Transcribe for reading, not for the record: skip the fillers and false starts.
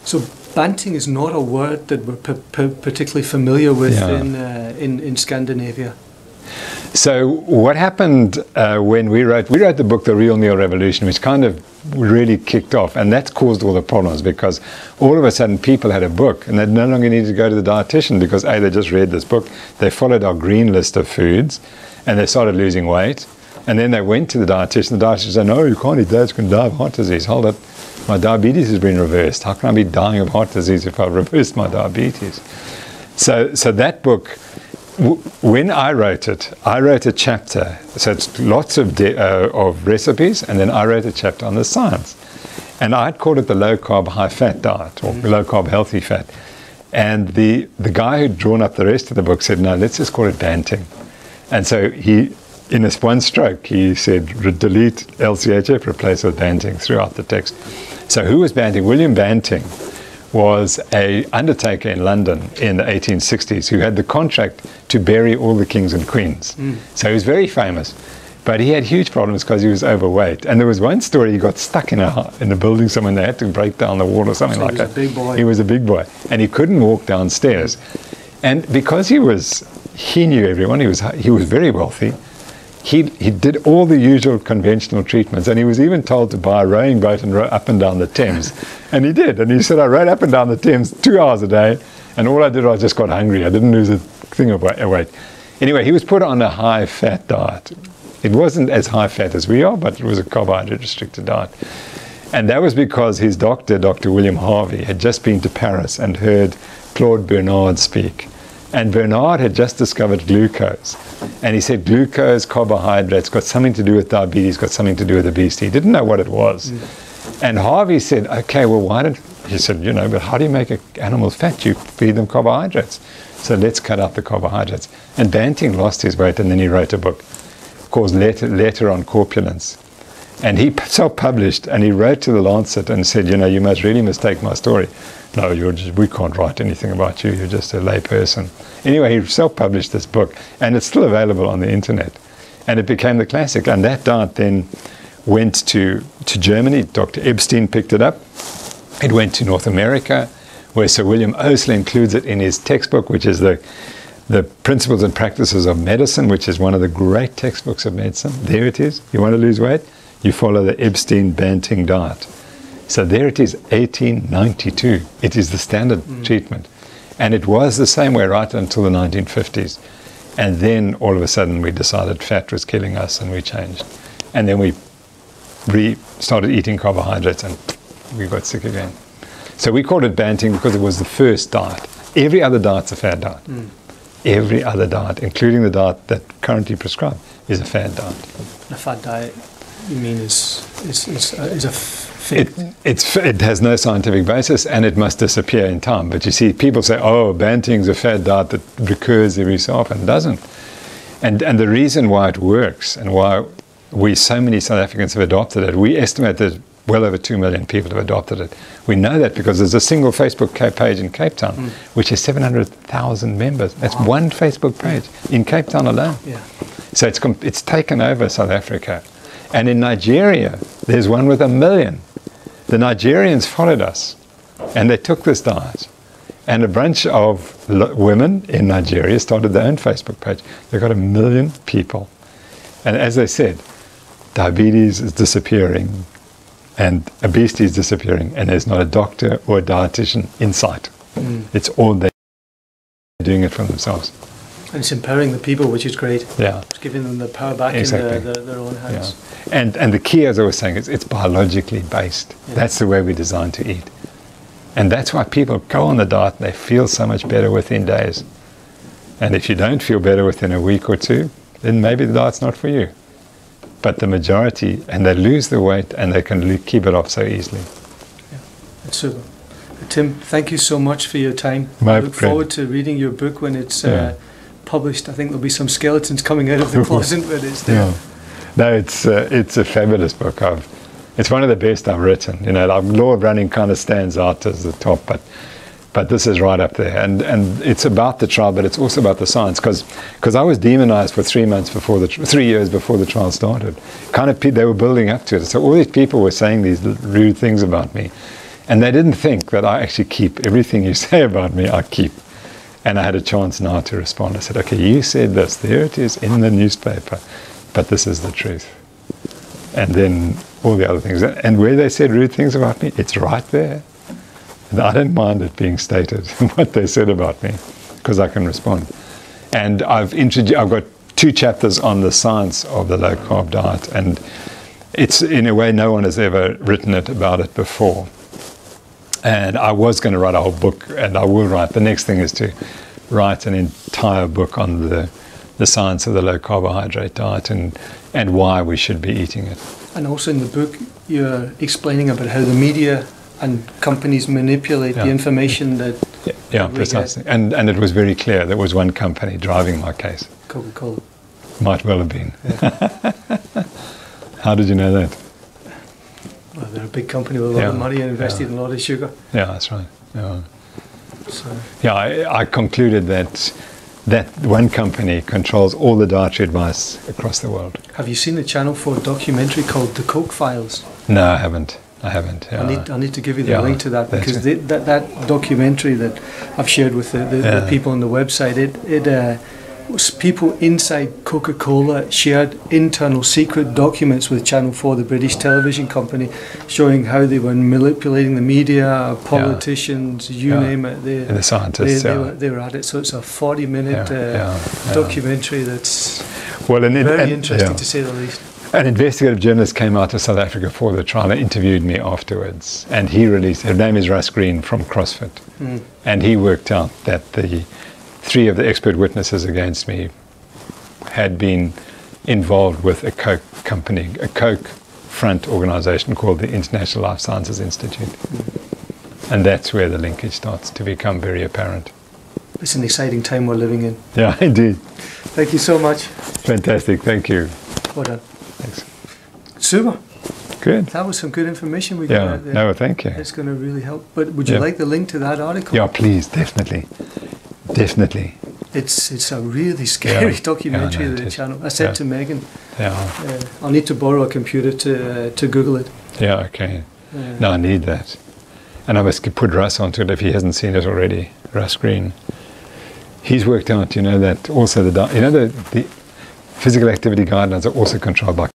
So banting is not a word that we're particularly familiar with in Scandinavia. So what happened when we wrote the book, The Real Meal Revolution, which kind of really kicked off, and that caused all the problems because all of a sudden people had a book and they no longer needed to go to the dietitian because they just read this book, they followed our green list of foods and they started losing weight, and then they went to the dietitian said, no, you can't eat that, it's going to die of heart disease. Hold it, my diabetes has been reversed. How can I be dying of heart disease if I've reversed my diabetes? So that book, when I wrote a chapter, so it's lots of recipes, and then I wrote a chapter on the science. And I'd called it the low-carb, high-fat diet, or low-carb, healthy fat. And the guy who'd drawn up the rest of the book said, no, let's just call it banting. And so he, in one stroke, he said, delete LCHF, replace with banting throughout the text. So who was Banting? William Banting was an undertaker in London in the 1860s who had the contract to bury all the kings and queens. So he was very famous, but he had huge problems because he was overweight. And there was one story, he got stuck in a building somewhere and they had to break down the wall or something like that. He was a big boy. He was a big boy, and he couldn't walk downstairs. And because he knew everyone, he was very wealthy, he did all the usual conventional treatments, and he was even told to buy a rowing boat and row up and down the Thames. And he did, and he said, I rowed up and down the Thames 2 hours a day, and all I did was just got hungry. I didn't lose a thing of weight. Anyway, he was put on a high-fat diet. It wasn't as high-fat as we are, but it was a carbohydrate-restricted diet. And that was because his doctor, Dr. William Harvey, had just been to Paris and heard Claude Bernard speak. And Bernard had just discovered glucose. And he said glucose, carbohydrates, got something to do with diabetes, got something to do with obesity. He didn't know what it was. And Harvey said, okay, well, he said, but how do you make animals fat? You feed them carbohydrates. So let's cut out the carbohydrates. And Banting lost his weight, and then he wrote a book called Letter on Corpulence. And he self-published, and he wrote to the Lancet and said, you must really mistake my story. No, we can't write anything about you. You're just a lay person. Anyway, he self-published this book, and it's still available on the internet. And it became the classic. And that diet then went to Germany. Dr. Epstein picked it up. It went to North America, where Sir William Osler includes it in his textbook, which is the Principles and Practices of Medicine, which is one of the great textbooks of medicine. There it is. You want to lose weight? You follow the Epstein-Banting diet. So there it is, 1892. It is the standard treatment. And it was the same way right until the 1950s. And then all of a sudden we decided fat was killing us, and we changed. And then we started eating carbohydrates, and we got sick again. So we called it Banting because it was the first diet. Every other diet's a fad diet. Every other diet, including the diet that currently prescribed, is a fad diet. A fad diet, you mean, is a it has no scientific basis, and it must disappear in time. But you see, people say, oh, Banting's a fad diet that recurs every so often. It doesn't. And the reason why it works and why so many South Africans have adopted it, we estimate that well over 2 million people have adopted it. We know that because there's a single Facebook page in Cape Town, which has 700,000 members. That's one Facebook page in Cape Town alone. So it's taken over South Africa. And in Nigeria, there's one with 1 million. The Nigerians followed us, and they took this diet. And a bunch of women in Nigeria started their own Facebook page. They got 1 million people. And as they said, diabetes is disappearing, and obesity is disappearing, and there's not a doctor or a dietitian in sight. It's all they're doing it for themselves. And it's empowering the people, which is great. It's giving them the power back in their own hands. And the key, as I was saying, is it's biologically based. That's the way we're designed to eat. And that's why people go on the diet and they feel so much better within days. And if you don't feel better within a week or two, then maybe the diet's not for you. But the majority, and they lose the weight and they can keep it off so easily. That's super. Tim, thank you so much for your time. I look forward to reading your book when it's published. I think there'll be some skeletons coming out of the closet, but it's there. No, it's a fabulous book. It's one of the best I've written. Law of Running kind of stands out as the top, but this is right up there. And it's about the trial, but it's also about the science. Because I was demonized for 3 years before the trial started. They were building up to it. So all these people were saying these rude things about me. And they didn't think that I actually keep everything you say about me, I keep. And I had a chance now to respond. I said, okay, you said this, there it is in the newspaper, but this is the truth. And then all the other things. And where they said rude things about me, it's right there. And I don't mind it being stated, what they said about me, because I can respond. And I've got 2 chapters on the science of the low-carb diet, and it's, in a way, no one has ever written about it before. And I was going to write a whole book, and I will write. The next thing is to write an entire book on the science of the low-carbohydrate diet and why we should be eating it. And also in the book, you're explaining about how the media and companies manipulate the information that... Yeah, precisely. And it was very clear there was one company driving my case. Coca-Cola. Might well have been. Yeah. How did you know that? Well, they're a big company with a lot of money and invested in a lot of sugar. Yeah, that's right. Yeah, So. Yeah, I concluded that one company controls all the dietary advice across the world. Have you seen the Channel 4 documentary called The Coke Files? No, I haven't. Yeah. I need to give you the link to that, because that documentary that I've shared with the people on the website, it was people inside Coca-Cola shared internal secret documents with Channel 4, the British television company, showing how they were manipulating the media, politicians, you name it. And the scientists. They were at it. So it's a 40-minute documentary that's very interesting, to say the least. An investigative journalist came out of South Africa for the trial and interviewed me afterwards. And he released, her name is Russ Green from CrossFit. And he worked out that the 3 of the expert witnesses against me had been involved with a Coke company, a Coke front organization called the International Life Sciences Institute. And that's where the linkage starts to become very apparent. It's an exciting time we're living in. Yeah, indeed. Thank you so much. Fantastic, thank you. Well done. Thanks. Super. Good. That was some good information we got out there. No, thank you. It's going to really help. But would you like the link to that article? Yeah, please, definitely. Definitely. It's a really scary documentary, the channel. I said to Megan, I'll need to borrow a computer to Google it. Yeah, okay. No, I need that. And I must put Russ onto it if he hasn't seen it already. Russ Green. He's worked out, that also the physical activity guidelines are also controlled by